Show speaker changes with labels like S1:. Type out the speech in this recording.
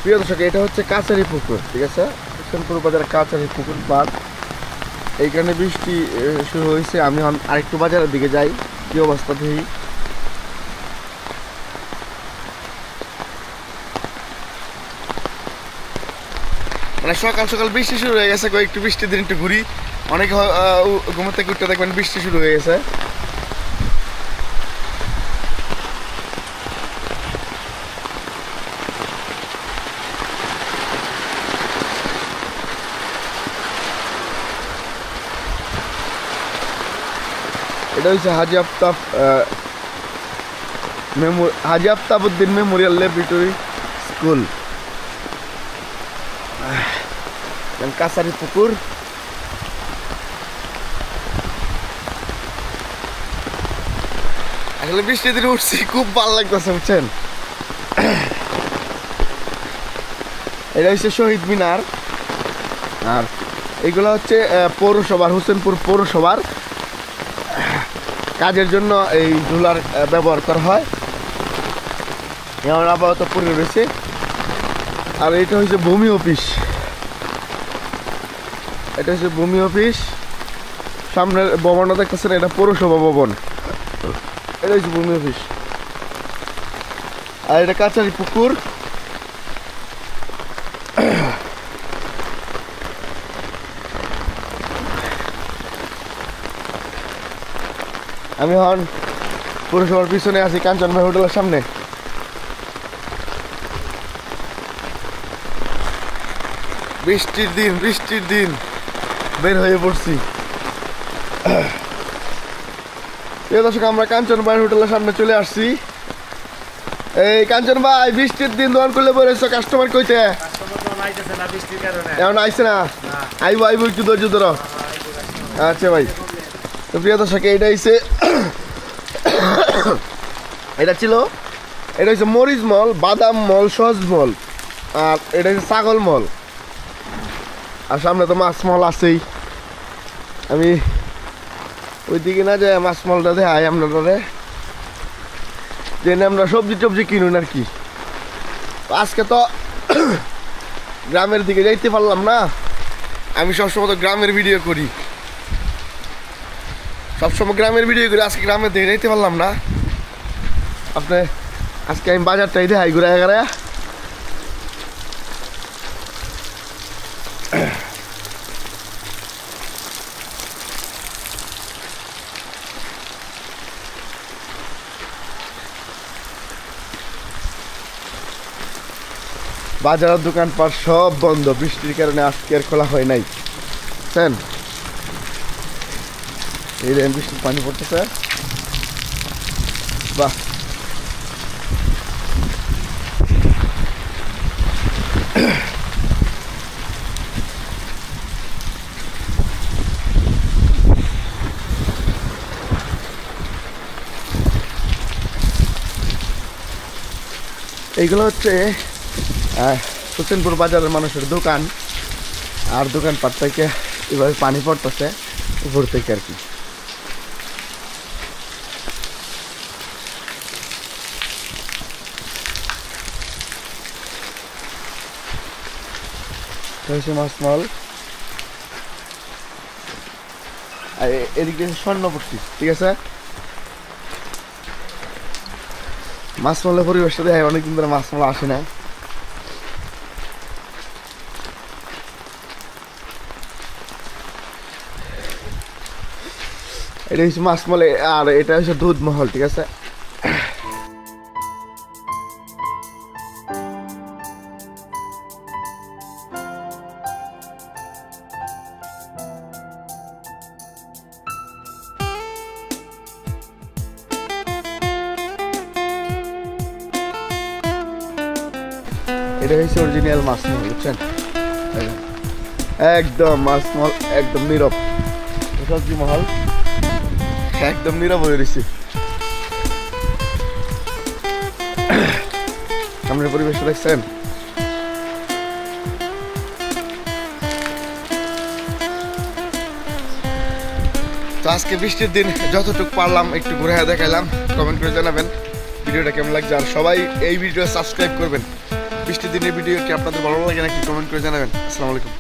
S1: প্রিয় দর্শক, এটা হচ্ছে কাছারি পুকুর, ঠিক আছে? হোসেনপুর বাজারের কাছারি পুকুর বাঁধ। এইখানে বৃষ্টি শুরু হয়েছে। আমি আরেকটু বাজারের দিকে যাই, কি অবস্থা দেখি। মানে সকাল সকাল বৃষ্টি শুরু হয়ে গেছে। একটু বৃষ্টির দিন একটু ঘুরি। অনেকে ঘুমাতে ঘুরতে দেখবেন বৃষ্টি শুরু হয়ে গেছে। এটা হচ্ছে হাজি আফতাবউদ্দিন মেমোরিয়াল ল্যাবরেটরি স্কুল, কাছারি পুকুর। আসলে বৃষ্টির দিনে উঠছি, খুব ভালো লাগতেছে, বুঝছেন? এটা হচ্ছে শহীদ মিনার। আর এগুলো হচ্ছে পৌরসভার, হোসেনপুর পৌরসভার কাজের জন্য এই ঝুলার ব্যবহার করা হয়। এখন আপাতত পড়ে রয়েছে। আর এটা হচ্ছে ভূমি অফিস। এটা হচ্ছে ভূমি অফিস। সামনের ভবনটা দেখতেছেন, এটা পৌরসভা ভবন। এটা হচ্ছে ভূমি অফিস। আর এটা কাছারি পুকুর। আমি এখন পৌরসভার পিছনে আছি, কাঞ্চন ভাই হোটেলের সামনে। বৃষ্টির দিন বের হয়ে পড়ছি। দর্শক, আমরা কাঞ্চন ভাই হোটেলের সামনে চলে আসছি। এই কাঞ্চন ভাই, বৃষ্টির দিন দোকান করলে বেরোছো, কাস্টমার কইতে এখন আইসে না? আইব একটু ধৈর্য ধরো। আচ্ছা ভাই, তো প্রিয় দর্শক, এটা হচ্ছে এটা হচ্ছে মরিচ মল, বাদাম মল, সহজ মল। আর এটা হচ্ছে ছাগল মল। আর সামনে তো মাছ মল আছেই। আমি ওইদিকে না যাই, মাছ মলটা দেখাই আপনাদের, যে আমরা সবজি টবজি কিনুন আর কি। আজকে তো গ্রামের দিকে যাইতে পারলাম না। আমি সবসময় তো গ্রামের ভিডিও করি, আজকে গ্রামের দিকে যাইতে পারলাম না। আজকে আমি বাজারটাই দেখাই ঘুরায় ঘুরায়। বাজারের দোকানপাট সব বন্ধ, বৃষ্টির কারণে আজকে আর খোলা হয় নাই। বুঝছেন? এই দেখেন বৃষ্টির পানি পড়তেছে। বাহ, এইগুলো হচ্ছে হোসেনপুর বাজারের মানুষের দোকান। আর দোকানপাট থেকে এভাবে পানি পড়তেছে উপর থেকে আর কি। মাছ মল। আর এদিকে স্বর্ণপট্টি, ঠিক আছে? মাছ মলের পরিবেশটা দেখায়, অনেকদিন ধরে মাছ মল আসে না। এটা হচ্ছে মাছ মলে। আর এটা হচ্ছে দুধ মহল, ঠিক আছে? এটা হচ্ছে অরিজিনাল মাছ মহল, বুঝছেন? একদম মাছ মহল, একদম নীরব। সবজি মহল একদম নীরব হয়ে রয়েছে। সামনের পরিবেশটা দেখছেন? তো আজকে বৃষ্টির দিন যতটুকু পারলাম একটু ঘুরে দেখাইলাম। কমেন্ট করে জানাবেন ভিডিওটা কেমন লাগছে। আর সবাই এই ভিডিও সাবস্ক্রাইব করবেন।
S2: বৃষ্টির দিনের ভিডিও কি আপনাদের ভালো লাগে নাকি কমেন্ট করে জানাবেন। আসসালামু আলাইকুম।